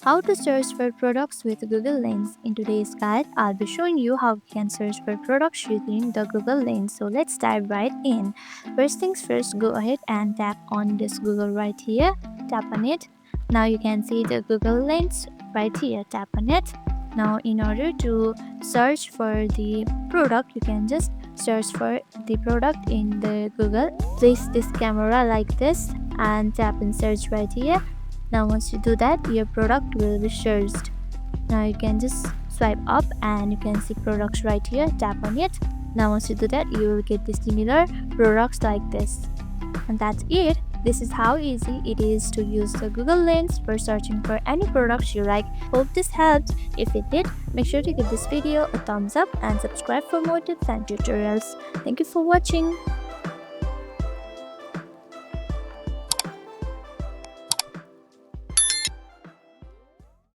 How to search for products with Google Lens. In today's guide, I'll be showing you how we can search for products using the Google Lens. So let's dive right in. First things first, go ahead and tap on this Google right here. Tap on it. Now you can see the Google Lens right here. Tap on it. Now in order to search for the product, you can just search for the product in the Google. Place this camera like this and tap in search right here. Now once you do that, your product will be searched. Now you can just swipe up and you can see products right here. Tap on it. Now once you do that, you will get the similar products like this. And that's it. This is how easy it is to use the Google Lens for searching for any products you like. Hope this helped. If it did, make sure to give this video a thumbs up and subscribe for more tips and tutorials. Thank you for watching.